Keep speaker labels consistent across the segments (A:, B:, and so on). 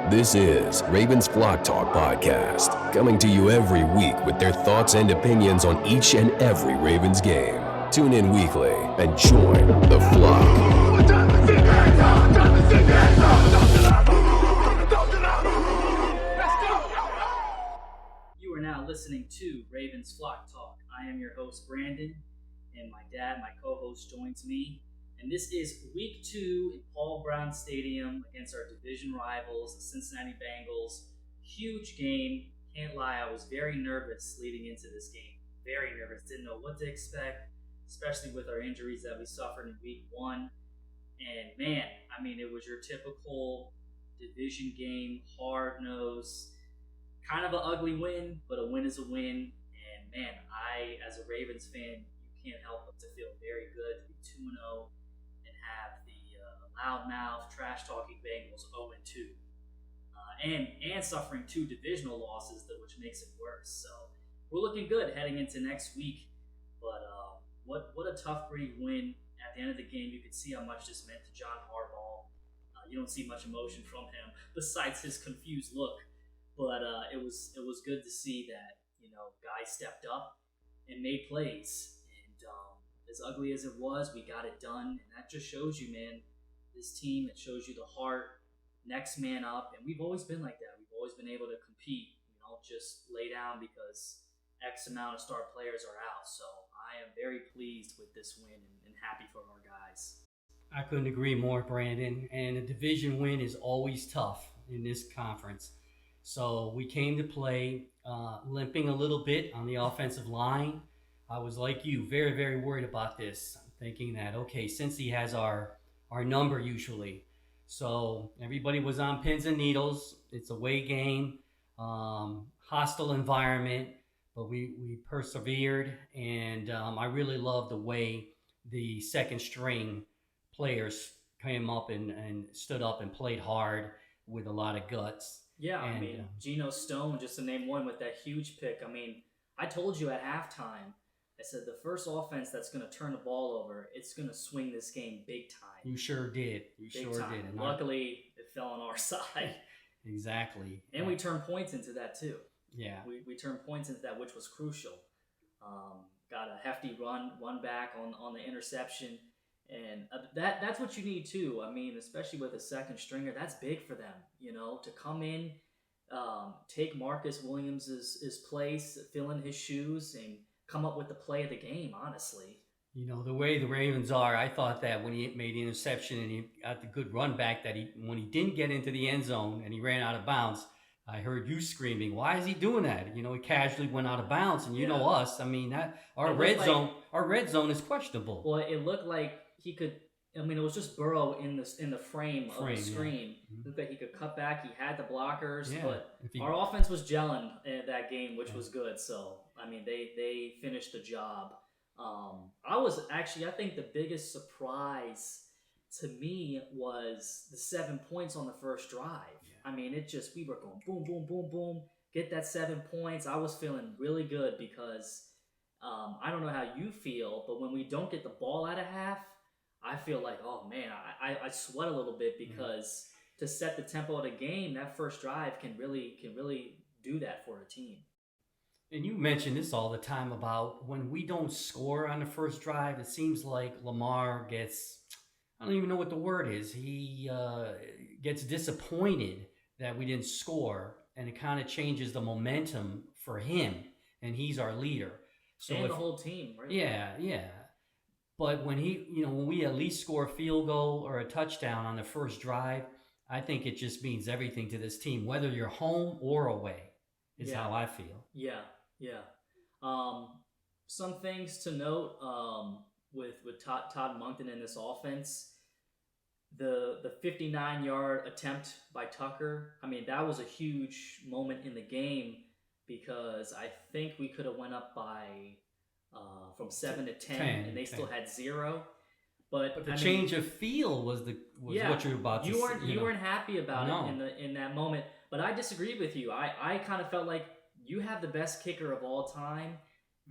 A: This is Ravens Flock Talk Podcast, coming to you every week with their thoughts and opinions on each and every Ravens game. Tune in weekly and join the flock.
B: You are now listening to Ravens Flock Talk. I am your host, Brandon, and my dad, my co-host, joins me. And this is week 2 in Paul Brown Stadium against our division rivals, the Cincinnati Bengals. Huge game. Can't lie, I was very nervous leading into this game. Very nervous. Didn't know what to expect, especially with our injuries that we suffered in week 1. And man, I mean, it was your typical division game, hard-nosed, kind of an ugly win, but a win is a win. And man, I, as a Ravens fan, you can't help but to feel very good to be 2-0 and have the loudmouth, trash-talking Bengals 0-2. And suffering 2 divisional losses, which makes it worse. So we're looking good heading into next week. But what a tough, gritty win. At the end of the game, you could see how much this meant to John Harbaugh. You don't see much emotion from him besides his confused look. But it was good to see that, guys stepped up and made plays. And as ugly as it was, we got it done. And that just shows you, man, this team, it shows you the heart, next man up. And we've always been like that. We've always been able to compete. We don't just lay down because X amount of star players are out. So I am very pleased with this win and happy for our guys.
C: I couldn't agree more, Brandon. And a division win is always tough in this conference. So we came to play limping a little bit on the offensive line. I was like you, very, very worried about this. I'm thinking that, okay, Cincy has our number usually. So everybody was on pins and needles. It's a away game, hostile environment, but we persevered. And I really love the way the second string players came up and stood up and played hard with a lot of guts.
B: Yeah, I mean, Geno Stone, just to name one, with that huge pick. I mean, I told you at halftime, I said the first offense that's going to turn the ball over, it's going to swing this game big time.
C: You sure did.
B: Big time. And luckily, it fell on our side.
C: Exactly.
B: And we turned points into that, too.
C: Yeah.
B: We turned points into that, which was crucial. Got a hefty run back on the interception. And that's what you need, too. I mean, especially with a second stringer, that's big for them, to come in, take Marcus Williams' place, fill in his shoes, and come up with the play of the game, honestly.
C: The way the Ravens are, I thought that when he made the interception and he got the good run back, that when he didn't get into the end zone and he ran out of bounds, I heard you screaming, "Why is he doing that?" He casually went out of bounds, and know us. I mean, that our red zone is questionable.
B: Well, it looked like he could. I mean, it was just Burrow in the frame of the screen.
C: Yeah.
B: Looked like he could cut back. He had the blockers,
C: yeah.
B: but our offense was gelling in that game, which was good. So, I mean, they finished the job. I think the biggest surprise to me was the 7 points on the first drive. Yeah. I mean, we were going boom, boom, boom, boom, get that 7 points. I was feeling really good because I don't know how you feel, but when we don't get the ball out of half, I feel like, oh man, I sweat a little bit because to set the tempo of the game, that first drive can really do that for a team.
C: And you mention this all the time about when we don't score on the first drive, it seems like Lamar gets, I don't even know what the word is, he gets disappointed that we didn't score, and it kind of changes the momentum for him, and he's our leader. So
B: and the whole team, right?
C: Yeah. But when when we at least score a field goal or a touchdown on the first drive, I think it just means everything to this team, whether you're home or away, is how I feel.
B: Yeah. Some things to note with Todd Monken in this offense. The 59-yard attempt by Tucker, I mean, that was a huge moment in the game because I think we could have went up by from 7 to 10 and they still had 0. But
C: the change of feel was what you're about to say.
B: You weren't happy about it in that moment. But I disagree with you. I kind of felt like you have the best kicker of all time.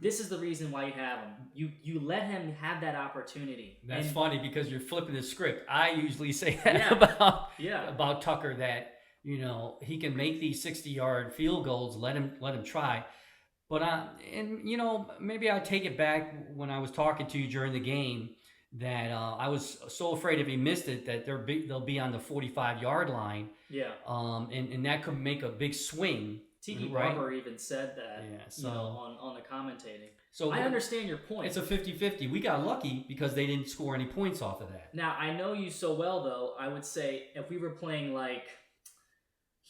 B: This is the reason why you have him. You let him have that opportunity.
C: That's funny because you're flipping the script. I usually say that about Tucker, that he can make these 60-yard field goals. Let him try. But maybe I take it back when I was talking to you during the game that I was so afraid if he missed it that they'll be on the 45-yard line.
B: Yeah.
C: And that could make a big swing.
B: Tiki
C: right?
B: Barber even said that.
C: Yeah. So
B: on the commentating.
C: So
B: I understand your point.
C: It's a 50-50. We got lucky because they didn't score any points off of that.
B: Now I know you so well though. I would say if we were playing like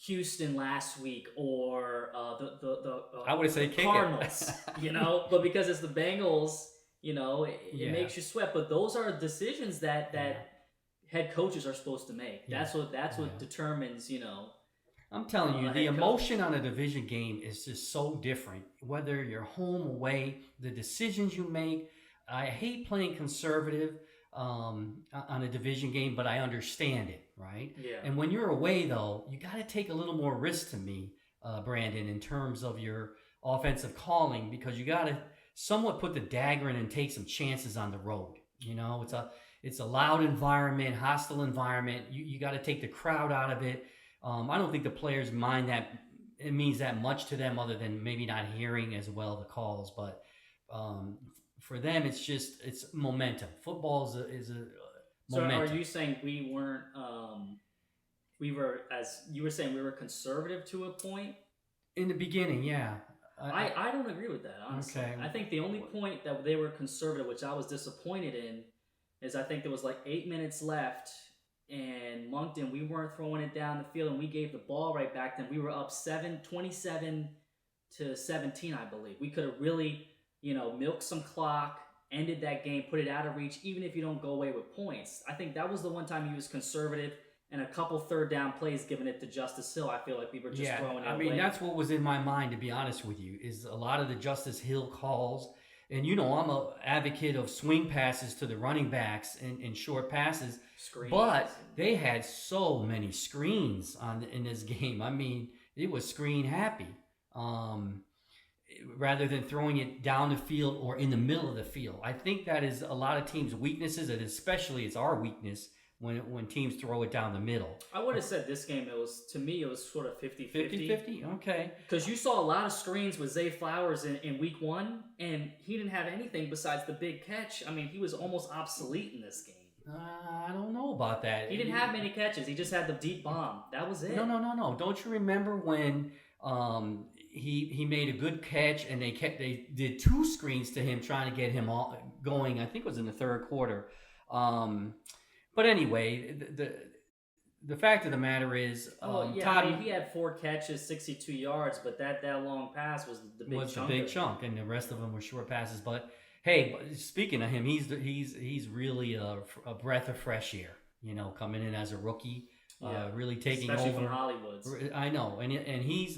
B: Houston last week or the
C: I would say
B: Cardinals, but because it's the Bengals, it makes you sweat. But those are decisions that head coaches are supposed to make.
C: Yeah.
B: That's what determines,
C: I'm telling you, the emotion on a division game is just so different. Whether you're home, away, the decisions you make. I hate playing conservative on a division game, but I understand it, right?
B: Yeah.
C: And when you're away, though, you got to take a little more risk to me, Brandon, in terms of your offensive calling, because you got to somewhat put the dagger in and take some chances on the road. It's a loud environment, hostile environment. You got to take the crowd out of it. I don't think the players mind that it means that much to them, other than maybe not hearing as well the calls. But for them, it's momentum. Football is a momentum.
B: So are you saying we weren't? We were, as you were saying, we were conservative to a point
C: in the beginning. Yeah,
B: I don't agree with that, honestly.
C: Okay.
B: I think the only point that they were conservative, which I was disappointed in, is I think there was like 8 minutes left. And Moncton, we weren't throwing it down the field, and we gave the ball right back then. We were up 27 to 17, I believe. We could have really, milked some clock, ended that game, put it out of reach, even if you don't go away with points. I think that was the one time he was conservative, and a couple third down plays giving it to Justice Hill. I feel like we were just throwing it away.
C: I mean, that's what was in my mind, to be honest with you, is a lot of the Justice Hill calls. And I'm an advocate of swing passes to the running backs and short passes.
B: Screens.
C: But they had so many screens in this game. I mean, it was screen happy. Rather than throwing it down the field or in the middle of the field. I think that is a lot of teams' weaknesses, and especially it's our weakness when teams throw it down the middle.
B: I would have said this game, it was sort of 50-50.
C: 50-50? Okay.
B: Because you saw a lot of screens with Zay Flowers in week one, and he didn't have anything besides the big catch. I mean, he was almost obsolete in this game.
C: I don't know about that.
B: He didn't have many catches. He just had the deep bomb. That was it.
C: No. Don't you remember when he made a good catch and they did two screens to him trying to get him going? I think it was in the third quarter. But anyway, the fact of the matter is,
B: Todd, he had 4 catches, 62 yards, but that long pass was the big chunk,
C: and the rest of them were short passes. But hey, speaking of him, he's really a breath of fresh air. Coming in as a rookie, really taking
B: especially
C: over.
B: From Hollywood's.
C: I know, and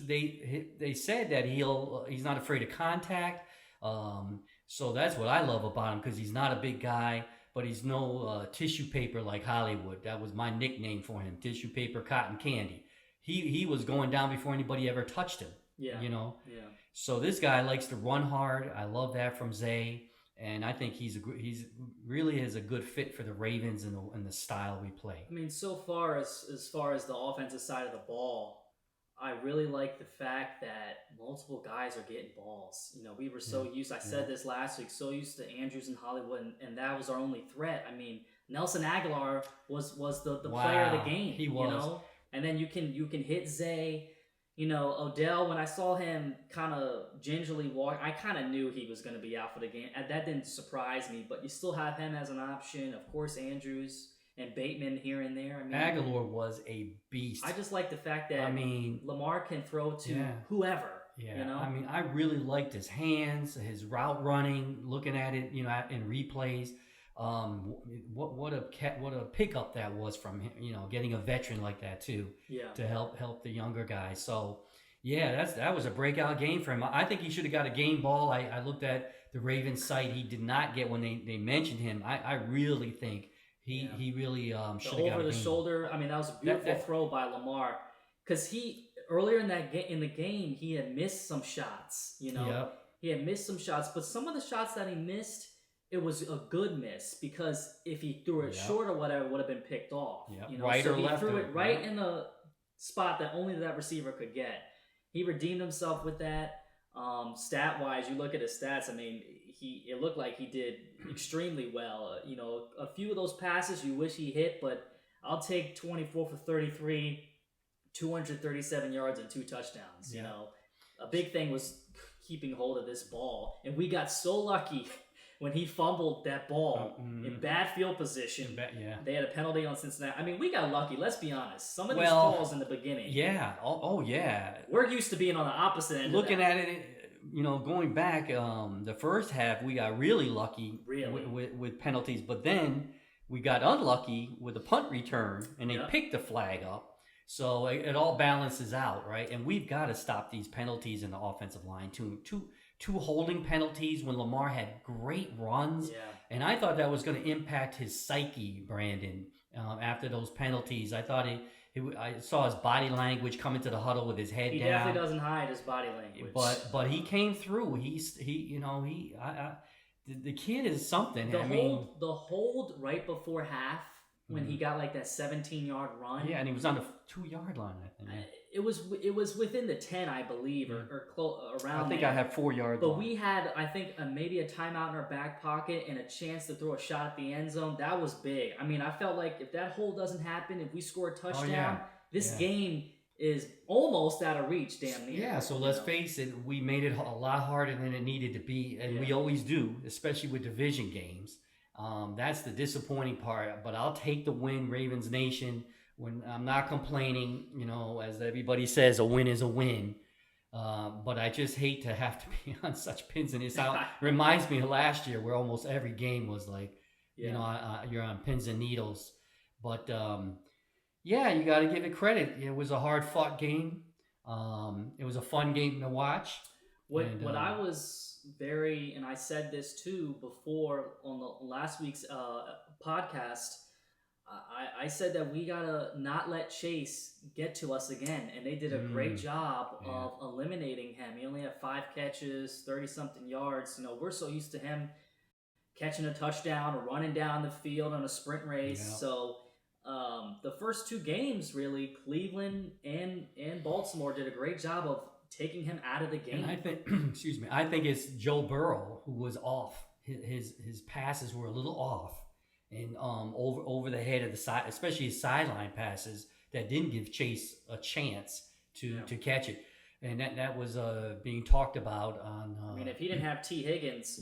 C: they said that he's not afraid of contact. So that's what I love about him, because he's not a big guy. But he's no tissue paper like Hollywood. That was my nickname for him, tissue paper, cotton candy. He was going down before anybody ever touched him.
B: Yeah.
C: Yeah. So this guy likes to run hard. I love that from Zay, and I think he's really is a good fit for the Ravens and the style we play.
B: I mean, so far as far as the offensive side of the ball, I really like the fact that multiple guys are getting balls. We were so used, I said this last week, so used to Andrews and Hollywood, and that was our only threat. I mean, Nelson Aguilar was the player of the game.
C: He was.
B: And then you can hit Zay. Odell, when I saw him kind of gingerly walk, I kind of knew he was going to be out for the game. That didn't surprise me, but you still have him as an option. Of course, Andrews and Bateman here and there. I mean,
C: Aguilar was a beast.
B: I just like the fact that Lamar can throw to whoever.
C: Yeah. I mean, I really liked his hands, his route running, looking at it, in replays. What a pickup that was from him, getting a veteran like that too.
B: Yeah.
C: To help the younger guys. So that was a breakout game for him. I think he should have got a game ball. I looked at the Ravens site. He did not get when they mentioned him. I really think he really should have got
B: over the shoulder. I mean, that was a beautiful throw by Lamar, because he earlier in the game he had missed some shots. He had missed some shots, but some of the shots that he missed, it was a good miss, because if he threw it short or whatever, it would have been picked off.
C: Right
B: so
C: or
B: he
C: left.
B: threw it right in the spot that only that receiver could get. He redeemed himself with that. Stat wise, you look at his stats. I mean, it looked like he did extremely well. A few of those passes you wish he hit, but I'll take 24 for 33, 237 yards and 2 touchdowns.
C: Yeah.
B: A big thing was keeping hold of this ball, and we got so lucky when he fumbled that ball in bad field position. They had a penalty on Cincinnati. I mean, we got lucky. Let's be honest. Some of these calls in the beginning.
C: Yeah. Oh, yeah.
B: We're used to being on the opposite end.
C: Looking at it, going back, the first half we got really lucky with penalties, but then we got unlucky with a punt return, and they picked the flag up. So it all balances out, right? And we've got to stop these penalties in the offensive line. Two holding penalties when Lamar had great runs. Yeah. And I thought that was going to impact his psyche, Brandon, after those penalties. I thought I saw his body language come into the huddle with his head down.
B: He definitely doesn't hide his body language.
C: But he came through. The kid is something.
B: The hold right before half, when he got like that 17-yard run.
C: Yeah, and he was on the 2-yard line, I think.
B: It was within the 10, I believe, or around.
C: I think
B: there.
C: I have 4 yards.
B: But we had, I think, maybe a timeout in our back pocket and a chance to throw a shot at the end zone. That was big. I mean, I felt like if that hold doesn't happen, if we score a touchdown, this game is almost out of reach, damn near.
C: Yeah, so let's face it, we made it a lot harder than it needed to be, and we always do, especially with division games. That's the disappointing part, but I'll take the win, Ravens Nation. When I'm not complaining, as everybody says, a win is a win. But I just hate to have to be on such pins in this. Reminds me of last year where almost every game was like, you're on pins and needles. But you got to give it credit. It was a hard-fought game. It was a fun game to watch.
B: What I was and I said this too before on the last week's podcast, I said that we gotta not let Chase get to us again, and they did a great job of eliminating him. He only had 5 catches, 30-something yards. We're so used to him catching a touchdown or running down the field on a sprint race. Yeah. So the first 2 games, really, Cleveland and Baltimore did a great job of taking him out of the game.
C: And I think, I think it's Joe Burrow who was off. His passes were a little off. And over the head of the side, especially his sideline passes that didn't give Chase a chance to catch it, and that was being talked about on.
B: If he didn't have T. Higgins,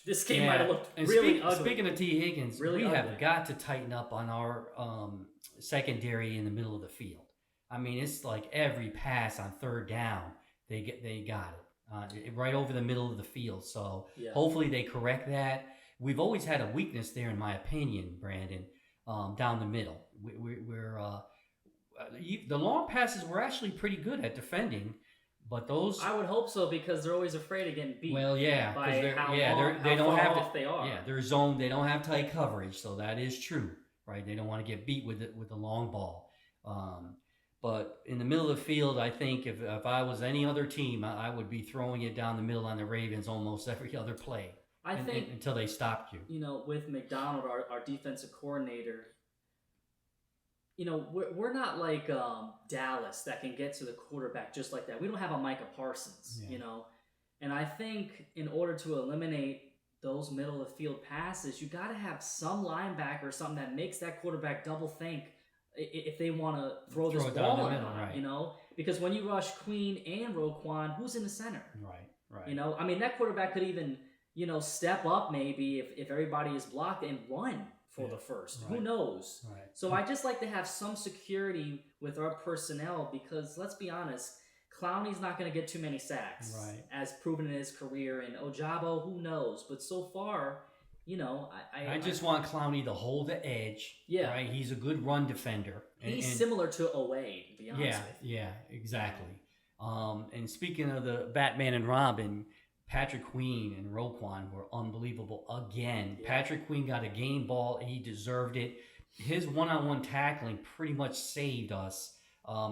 B: this game might have looked really ugly.
C: Speaking of T. Higgins, we have got to tighten up on our secondary in the middle of the field. It's like every pass on 3rd down, they got it right over the middle of the field. So hopefully they correct that. We've always had a weakness there, in my opinion, Brandon, down the middle. The long passes were actually pretty good at defending, but those...
B: I would hope so, because they're always afraid of getting beat.
C: Well, yeah,
B: by how off they are.
C: Yeah, they're zoned. They don't have tight coverage, so that is true, right? They don't want to get beat with the long ball. But in the middle of the field, I think if I was any other team, I would be throwing it down the middle on the Ravens almost every other play.
B: I think
C: until they stopped you.
B: With McDonald, our defensive coordinator, we're not like Dallas that can get to the quarterback just like that. We don't have a Micah Parsons, And I think in order to eliminate those middle of the field passes, you got to have some linebacker or something that makes that quarterback double think if they want to throw this ball or not,
C: right.
B: Because when you rush Queen and Roquan, who's in the center?
C: Right.
B: That quarterback could even... step up maybe if everybody is blocked and run for the first. Right. Who knows?
C: Right.
B: So I just like to have some security with our personnel, because let's be honest, Clowney's not going to get too many sacks, as proven in his career, and Ojabo, who knows? But so far,
C: I just want Clowney to hold the edge. Yeah, right. He's a good run defender.
B: He's similar to Owade, to be honest with you.
C: Yeah, exactly. And speaking of the Batman and Robin, Patrick Queen and Roquan were unbelievable again. Yeah. Patrick Queen got a game ball. He deserved it. His one-on-one tackling pretty much saved us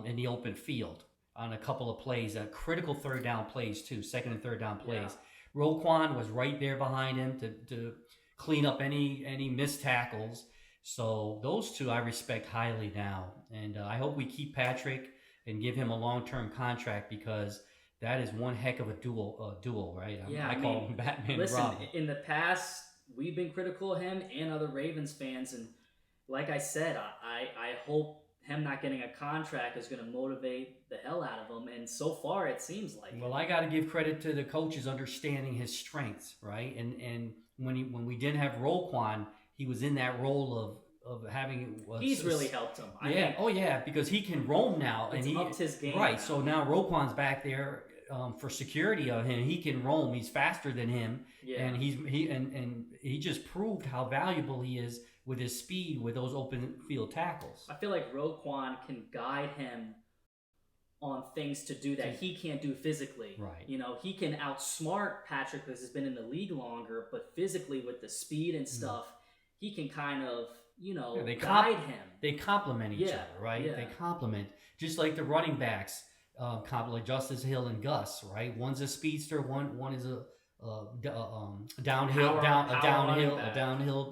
C: in the open field on a couple of plays, critical 3rd down plays too, 2nd and 3rd down plays. Yeah. Roquan was right there behind him to clean up any missed tackles. So those 2 I respect highly now. And I hope we keep Patrick. and give him a long-term contract, because that is one heck of a duel, right? I call him Batman and
B: listen,
C: Robin.
B: in the past, we've been critical of him and other Ravens fans, and like I said, I hope him not getting a contract is going to motivate the hell out of him, and so far it seems like
C: Well, I got to give credit to the coaches understanding his strengths, right? And when we didn't have Roquan, he was in that role of having.
B: He's really helped him. I
C: Yeah.
B: think
C: Oh yeah, because he can roam now,
B: it's
C: and he
B: upped his game.
C: right.
B: Now.
C: So now Roquan's back there for security of him. He can roam. He's faster than him, and he just proved how valuable he is with his speed with those open field tackles.
B: I feel like Roquan can guide him on things to do that he can't do physically.
C: Right.
B: You know, he can outsmart Patrick because he's been in the league longer, but physically with the speed and stuff, he can kind of, guide him.
C: They complement each other, right?
B: Yeah.
C: They complement, just like the running backs complement Justice Hill and Gus, right? One's a speedster, one is a downhill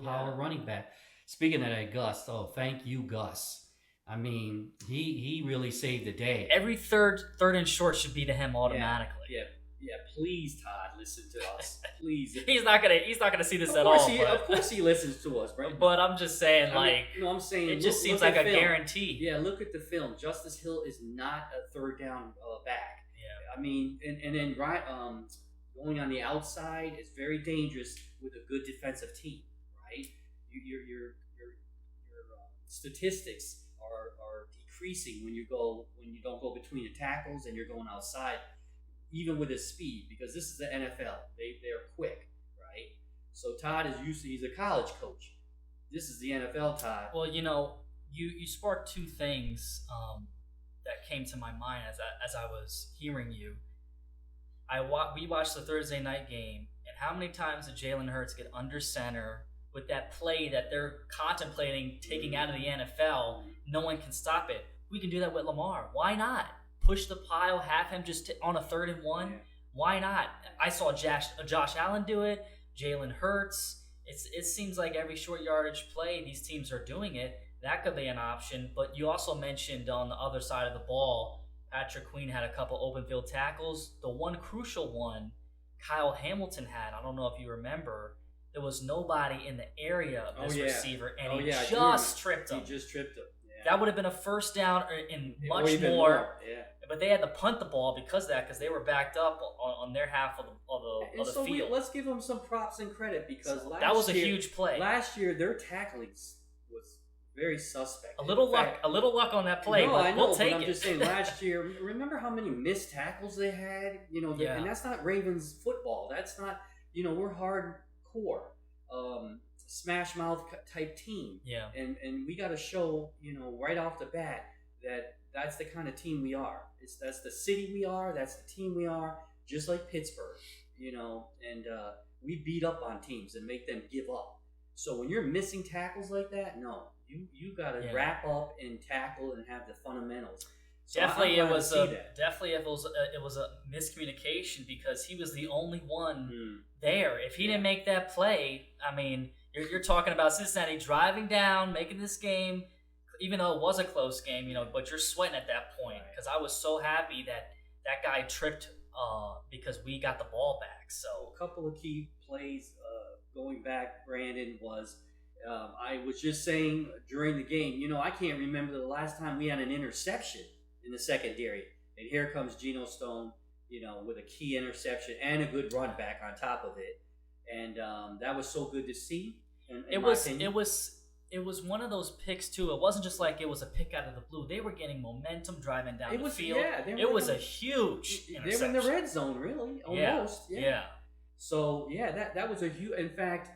C: power running back. Speaking of that, Gus, thank you, Gus. I mean, he really saved the day.
B: Every third and short should be to him automatically.
C: Yeah. Please, Todd, listen to us. Please.
B: He's not gonna see this at all.
C: Of course, he listens to us, right?
B: But I'm just saying,
C: I'm saying
B: it just seems like a guarantee.
C: Yeah, look at the film. Justice Hill is not a third down back.
B: Yeah.
C: I mean, and then going on the outside is very dangerous with a good defensive team, right? Your statistics are decreasing when you don't go between the tackles and you're going outside, even with his speed, because this is the NFL. They're quick, right? So Todd he's a college coach. This is the NFL, Todd.
B: Well, you sparked two things that came to my mind as I was hearing you. We watched the Thursday night game, and how many times did Jalen Hurts get under center with that play that they're contemplating taking out of the NFL? No one can stop it. We can do that with Lamar. Why not? Push the pile, have him just on a 3rd and 1. Yeah. Why not? I saw Josh Allen do it, Jalen Hurts. It seems like every short yardage play, these teams are doing it. That could be an option. But you also mentioned on the other side of the ball, Patrick Queen had a couple open field tackles. The one crucial one Kyle Hamilton had, I don't know if you remember, there was nobody in the area of this receiver, and he just tripped him.
C: He just tripped him. Yeah.
B: That would have been a first down and much more. Yeah. But they had to punt the ball because they were backed up on their half of the field.
C: Let's give them some props and credit, because
B: that was a huge play.
C: Last year, their tackling was very suspect.
B: A little luck on that play.
C: No,
B: but
C: I know.
B: We'll take
C: I'm just saying, last year, remember how many missed tackles they had? And that's not Ravens football. That's not. We're hardcore, smash mouth type team.
B: Yeah.
C: And we got to show, right off the bat that's the kind of team we are. That's the city we are. That's the team we are. Just like Pittsburgh, and we beat up on teams and make them give up. So when you're missing tackles like that, no, you got to wrap up and tackle and have the fundamentals. So
B: definitely, it was a miscommunication, because he was the only one there. If he didn't make that play, I mean, you're talking about Cincinnati driving down, making this game, even though it was a close game, but you're sweating at that point, because I was so happy that guy tripped because we got the ball back. So
C: a couple of key plays going back, Brandon, was I was just saying during the game, I can't remember the last time we had an interception in the secondary, and here comes Geno Stone, with a key interception and a good run back on top of it, and that was so good to see. It
B: was one of those picks too. It wasn't just like it was a pick out of the blue. They were getting momentum driving down the field.
C: Yeah,
B: it was a huge interception.
C: They were in the red zone, really, almost. Yeah. So that was a huge. In fact,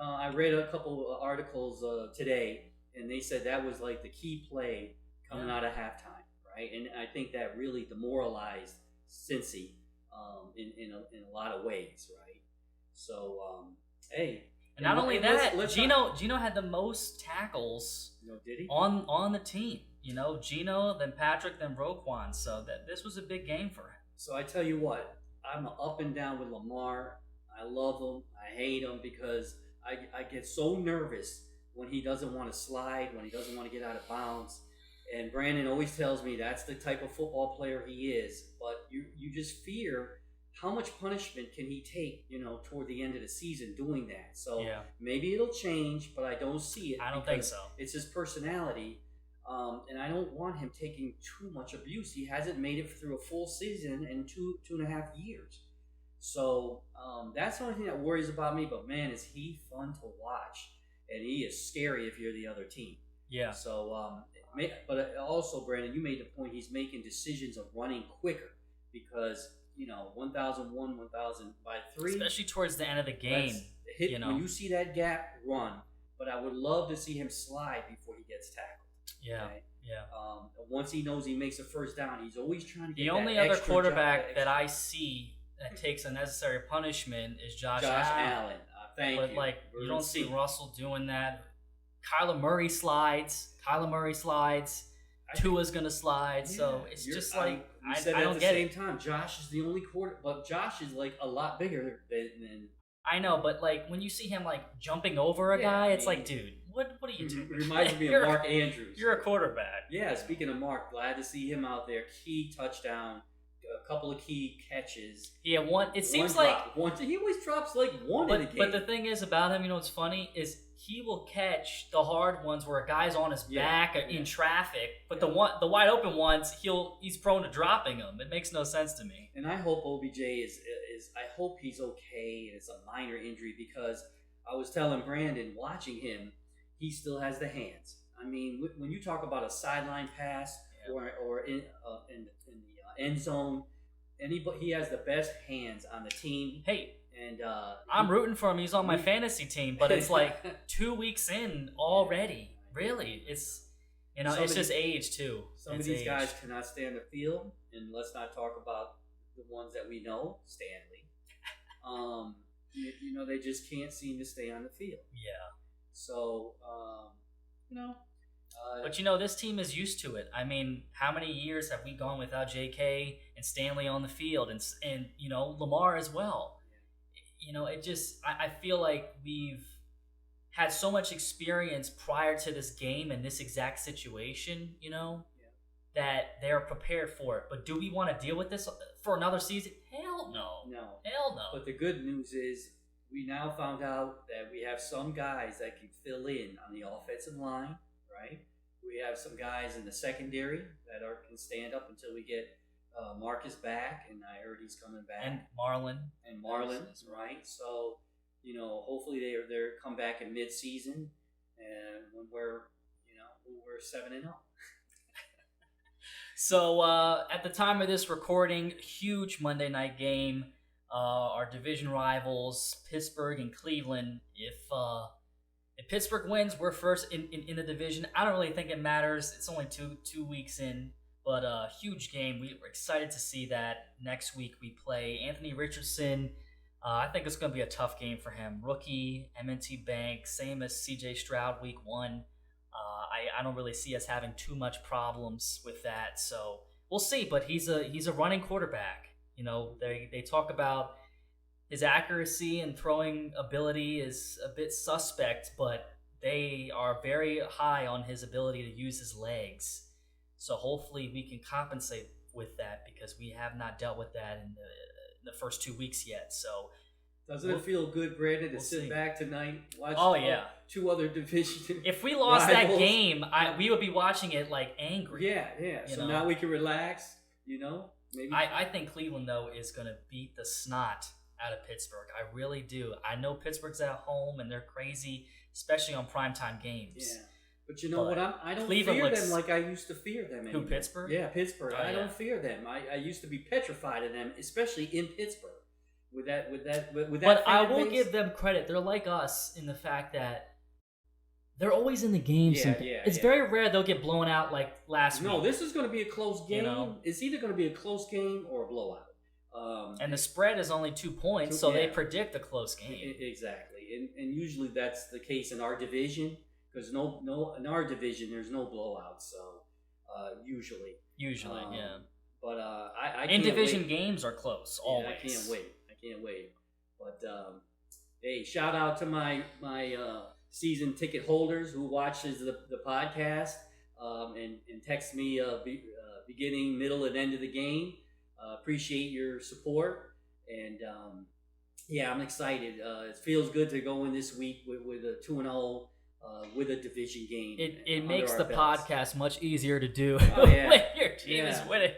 C: I read a couple of articles today, and they said that was like the key play coming out of halftime, right? And I think that really demoralized Cincy in a lot of ways, right? So hey.
B: And not only that, Geno had the most tackles
C: did he?
B: on the team. Geno, then Patrick, then Roquan. So this was a big game for him.
C: So I tell you what, I'm up and down with Lamar. I love him. I hate him, because I get so nervous when he doesn't want to slide, when he doesn't want to get out of bounds. And Brandon always tells me that's the type of football player he is. But you just fear how much punishment can he take, toward the end of the season doing that. So maybe it'll change, but I don't see it.
B: I don't think so.
C: It's his personality. And I don't want him taking too much abuse. He hasn't made it through a full season in two and a half years. So that's the only thing that worries about me. But, man, is he fun to watch. And he is scary if you're the other team.
B: Yeah.
C: So, but also, Brandon, you made the point he's making decisions of running quicker because, 1,001, 1,000 by 3.
B: Especially towards the end of the game.
C: When you see that gap, run. But I would love to see him slide before he gets tackled.
B: Yeah,
C: okay?
B: yeah.
C: Once he knows he makes a first down, he's always trying to get
B: the only other quarterback that I see that takes unnecessary punishment is Josh Allen.
C: Thank you.
B: But like you don't see Russell doing that. Kyler Murray slides. Tua's gonna slide. Yeah, so it's just like I don't get it.
C: At the same time, Josh is the only but Josh is like a lot bigger than.
B: I know, but like when you see him like jumping over a guy, it's like, dude, what are you doing?
C: Reminds me of Mark Andrews.
B: You're a quarterback.
C: Yeah, speaking of Mark, glad to see him out there. Key touchdown, a couple of key catches.
B: Yeah, one. It seems
C: one
B: like
C: drop, he always drops like one in a game.
B: But the thing is about him, what's funny is he will catch the hard ones where a guy's on his back in traffic, but the wide open ones he's prone to dropping them. It makes no sense to me.
C: And I hope OBJ is I hope he's okay and it's a minor injury because I was telling Brandon watching him, he still has the hands. I mean, when you talk about a sideline pass or in the end zone, he has the best hands on the team.
B: Hey.
C: And
B: I'm rooting for him. He's on my fantasy team, but it's like 2 weeks in already. Really, it's it's just age too.
C: Some of these guys cannot stay on the field, and let's not talk about the ones that we know, Stanley. They just can't seem to stay on the field.
B: Yeah.
C: So,
B: but this team is used to it. I mean, how many years have we gone without J.K. and Stanley on the field, and Lamar as well? I feel like we've had so much experience prior to this game and this exact situation, that they're prepared for it. But do we want to deal with this for another season? Hell no.
C: No.
B: Hell no.
C: But the good news is we now found out that we have some guys that can fill in on the offensive line, right? We have some guys in the secondary that can stand up until we get Marcus back, and I heard he's coming back.
B: And Marlon,
C: right? So, hopefully they're come back in mid-season, and when we're 7-0.
B: So at the time of this recording, huge Monday night game. Our division rivals, Pittsburgh and Cleveland. If Pittsburgh wins, we're first in the division. I don't really think it matters. It's only two weeks in. But a huge game. We're excited to see that. Next week we play Anthony Richardson. I think it's going to be a tough game for him. Rookie, M&T Bank, same as C.J. Stroud week 1. I don't really see us having too much problems with that. So we'll see. But he's a running quarterback. They talk about his accuracy and throwing ability is a bit suspect, but they are very high on his ability to use his legs. So hopefully we can compensate with that because we have not dealt with that in the first 2 weeks yet. So
C: doesn't it feel good, Brandon, to sit back tonight, watch two other division?
B: If we lost that game, we would be watching it like angry.
C: Yeah. So now we can relax. Maybe.
B: I think Cleveland though is going to beat the snot out of Pittsburgh. I really do. I know Pittsburgh's at home and they're crazy, especially on primetime games.
C: Yeah. But you know what? I don't fear them like I used to fear them anymore.
B: Who, Pittsburgh?
C: Yeah, Pittsburgh. I don't fear them. I used to be petrified of them, especially in Pittsburgh. With that.
B: But I will give them credit. They're like us in the fact that they're always in the game. It's very rare they'll get blown out like last week.
C: No, this is going to be a close game. It's either going to be a close game or a blowout.
B: And the spread is only 2 points, so they predict a close game.
C: Exactly, and usually that's the case in our division. Because no, in our division there's no blowouts, so usually,
B: yeah.
C: But I
B: in
C: can't
B: division
C: wait.
B: Games are close always.
C: I can't wait. But hey, shout out to my season ticket holders who watches the podcast. and text me beginning, middle, and end of the game. Appreciate your support, and yeah, I'm excited. It feels good to go in this week with a 2-0 with a division game.
B: It makes the
C: belts.
B: podcast much easier to do
C: Oh, yeah.
B: when your team is winning.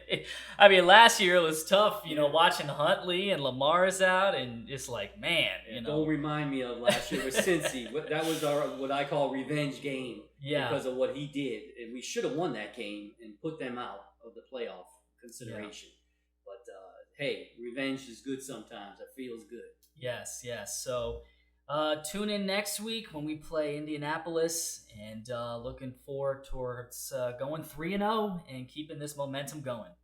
B: I mean, last year it was tough, watching Huntley and Lamar's out, and it's like, man,
C: Don't remind me of last year with Cincy. That was what I call revenge game.
B: Yeah.
C: Because of what he did, and we should have won that game and put them out of the playoff consideration. Yeah. But hey, revenge is good sometimes. It feels good.
B: Yes. So tune in next week when we play Indianapolis, and looking forward towards going 3-0 and keeping this momentum going.